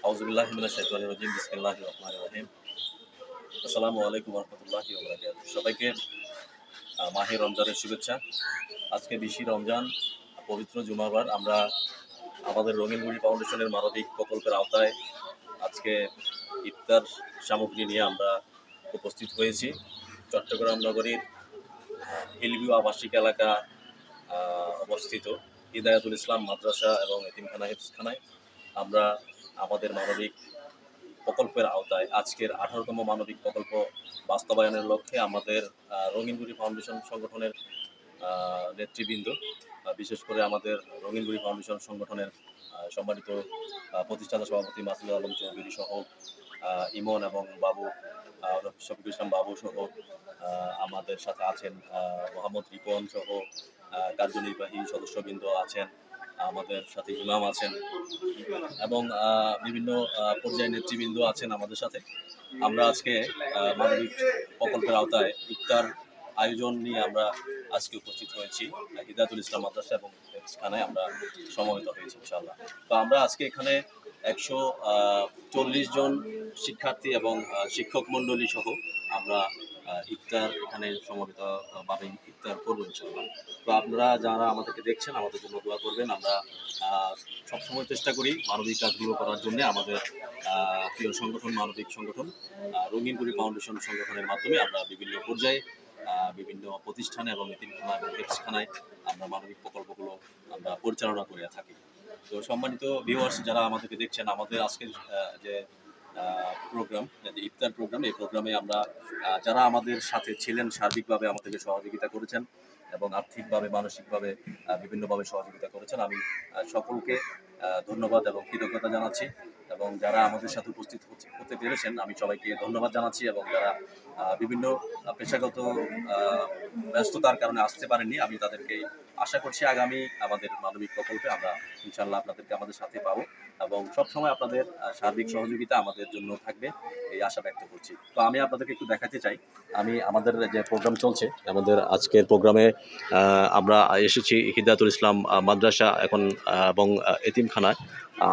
আউযুবিল্লাহি মিনাশ শাইতানির রাজিম। বিসমিল্লাহির রহমানির রহিম। আসসালামু আলাইকুম ওয়া রাহমাতুল্লাহি ওয়া বারাকাতুহু। সবাইকে মাহে রমজানের শুভেচ্ছা। আজকে 20 রমজান, পবিত্র জুমাবার। আমরা আমাদের রঙিনগুড়ি ফাউন্ডেশনের মানবিক প্রকল্পের আওতায় আজকে ইফতার সামগ্রী নিয়ে আমরা উপস্থিত হয়েছি চট্টগ্রাম নগরীর হিলভিউ আবাসিক এলাকা অবস্থিত হিদায়াতুল ইসলাম মাদ্রাসা এবং এতিমখানা হেফজখানায় আমরা আমাদের মানবিক প্রকল্পের আওতায় আজকের 18তম মানবিক প্রকল্প বাস্তবায়নের লক্ষ্যে আমাদের রঙিনগুড়ি ফাউন্ডেশন সংগঠনের নেতৃবৃন্দ, বিশেষ করে আমাদের রঙিনগুড়ি ফাউন্ডেশন সংগঠনের সম্মানিত প্রতিষ্ঠাতা সভাপতি মাসুদ আলম চৌধুরী সহ ইমন এবং বাবু শফিকুল ইসলাম বাবু সহ আমাদের সাথে আছেন মোহাম্মদ রিপন সহ কার্যনির্বাহী সদস্যবৃন্দ আছেন, আমাদের সাথে ইমাম আছেন এবং বিভিন্ন পর্যায়ের নেতৃবৃন্দ আছেন আমাদের সাথে। আমরা আজকে মানবিক প্রকল্পের আওতায় ইফতার আয়োজন নিয়ে আমরা আজকে উপস্থিত হয়েছি হিদায়াতুল ইসলাম মাদ্রাসা এবং হেফজখানায় আমরা সমবেত হয়েছি ইনশাআল্লাহ। তো আমরা আজকে এখানে 140 জন শিক্ষার্থী এবং শিক্ষক মণ্ডলী সহ আমরা ইফতার এখানে সমবেতভাবে ইফতার করবো ইনশাআল্লাহ। তো আপনারা যারা আমাদেরকে দেখছেন আমাদের জন্য দোয়া করবেন। আমরা সবসময় চেষ্টা করি মানবিক কাজগুলো করার জন্য। আমাদের প্রিয় সংগঠন মানবিক সংগঠন রঙিনগুড়ি ফাউন্ডেশন সংগঠনের মাধ্যমে আমরা বিভিন্ন পর্যায়ে বিভিন্ন প্রতিষ্ঠানে এবং এতিমখানা এবং হেফজখানায় আমরা মানবিক প্রকল্পগুলো আমরা পরিচালনা করে থাকি। তো সম্মানিত ভিউয়ার্স যারা আমাদেরকে দেখছেন, আমাদের আজকের যে প্রোগ্রাম, যে ইফতার প্রোগ্রাম, এই প্রোগ্রামে আমরা যারা আমাদের সাথে ছিলেন, সার্বিকভাবে আমাদেরকে সহযোগিতা করেছেন এবং আর্থিকভাবে মানসিকভাবে বিভিন্নভাবে সহযোগিতা করেছেন, আমি সকলকে ধন্যবাদ এবং কৃতজ্ঞতা জানাচ্ছি। এবং যারা আমাদের সাথে উপস্থিত হতে পেরেছেন আমি সবাইকে ধন্যবাদ জানাচ্ছি। এবং যারা বিভিন্ন পেশাগত ব্যস্ততার কারণে আসতে পারেননি, আমি তাদেরকে আশা করছি আগামী আমাদের মানবিক প্রকল্পে আমরা ইনশাআল্লাহ আপনাদেরকে আমাদের সাথে পাবো এবং সবসময় আপনাদের সার্বিক সহযোগিতা আমাদের জন্য থাকবে, এই আশা ব্যক্ত করছি। তো আমি আপনাদেরকে একটু দেখাতে চাই, আমাদের যে প্রোগ্রাম চলছে, আমাদের আজকের প্রোগ্রামে আমরা এসেছি হিদায়াতুল ইসলাম মাদ্রাসা এখন এবং এতিমখানায়।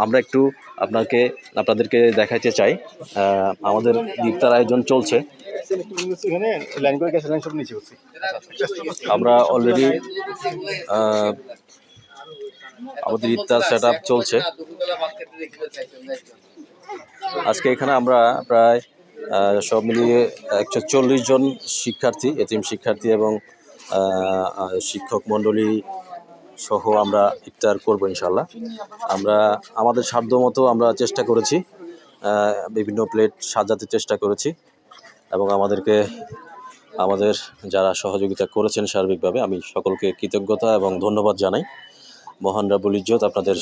আমরা একটু আপনাদেরকে দেখাতে চাই আমাদের ইফতার আয়োজন চলছে। আমরা অলরেডি আমাদের ইফতার সেট আপ চলছে। আজকে এখানে আমরা প্রায় সব মিলিয়ে 140 জন শিক্ষার্থী, এতিম শিক্ষার্থী এবং শিক্ষক মণ্ডলী সহ আমরা ইফতার করবো ইনশাআল্লাহ। আমরা আমাদের সাধ্য মতো আমরা চেষ্টা করেছি, বিভিন্ন প্লেট সাজাতে চেষ্টা করেছি এবং আমাদের যারা সহযোগিতা করেছেন সার্বিকভাবে আমি সকলকে কৃতজ্ঞতা এবং ধন্যবাদ জানাই। মহান রাব্বুল ইজ্জত আপনাদের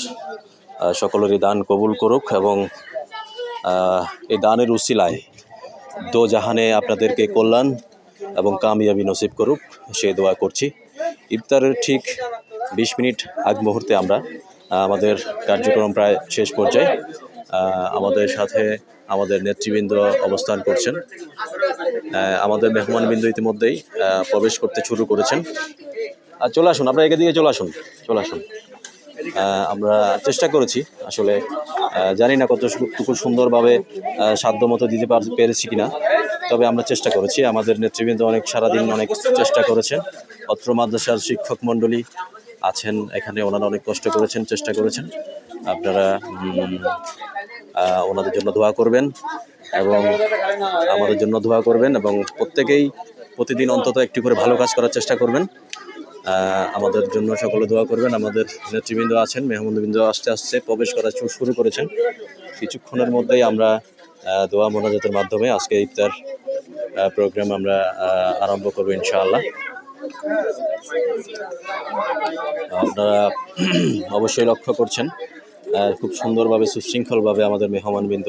সকলেরই দান কবুল করুক এবং এই দানের উসিলায় দো জাহানে আপনাদেরকে কল্যাণ এবং কামিয়াবি নসিব করুক, সে দোয়া করছি। ইফতারের ঠিক 20 মিনিট আগ মুহূর্তে আমরা আমাদের কার্যক্রম প্রায় শেষ পর্যায়ে। আমাদের সাথে আমাদের নেতৃবৃন্দ অবস্থান করছেন, আমাদের মেহমানবৃন্দ ইতিমধ্যেই প্রবেশ করতে শুরু করেছেন। চলে আসুন, আপনারা এদিকে চলে আসুন। আমরা চেষ্টা করেছি, আসলে জানি না কতটুকু সুন্দরভাবে সাধ্যমতো দিতে পেরেছি কিনা, তবে আমরা চেষ্টা করেছি। আমাদের নেতৃবৃন্দ সারাদিন অনেক চেষ্টা করেছেন। অত্র মাদ্রাসার শিক্ষক মণ্ডলী আছেন এখানে, ওনারা অনেক কষ্ট করেছেন, চেষ্টা করেছেন। আপনারা ওনাদের জন্য দোয়া করবেন এবং আমাদের জন্য দোয়া করবেন এবং প্রত্যেকেই প্রতিদিন অন্তত একটু করে ভালো কাজ করার চেষ্টা করবেন। আমাদের জন্য সকলে দোয়া করবেন। আমাদের নেতৃবৃন্দ আছেন, মেহমানবৃন্দ আস্তে প্রবেশ করা শুরু করেছেন। কিছুক্ষণের মধ্যেই আমরা দোয়া মোনাজাতের মাধ্যমে আজকে ইফতার প্রোগ্রাম আমরা আরম্ভ করব ইনশাআল্লাহ। আপনারা অবশ্যই লক্ষ্য করছেন খুব সুন্দরভাবে সুশৃঙ্খলভাবে আমাদের মেহমানবৃন্দ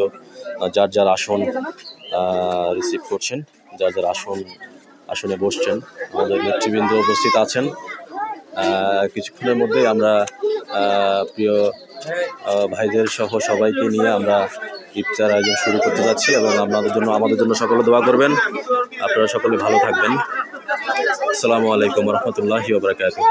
যার যার আসন রিসিভ করছেন, যার যার আসনে বসছেন। আমাদের নেতৃবৃন্দ উপস্থিত আছেন। কিছুক্ষণের মধ্যেই আমরা প্রিয় ভাইদের সহ সবাইকে নিয়ে আমরা ইফতার আয়োজন শুরু করতে যাচ্ছি এবং আমাদের জন্য সকলে দোয়া করবেন। আপনারা সকলে ভালো থাকবেন। আসসালামু আলাইকুম ওয়া রাহমাতুল্লাহি ওয়া বারাকাতুহু।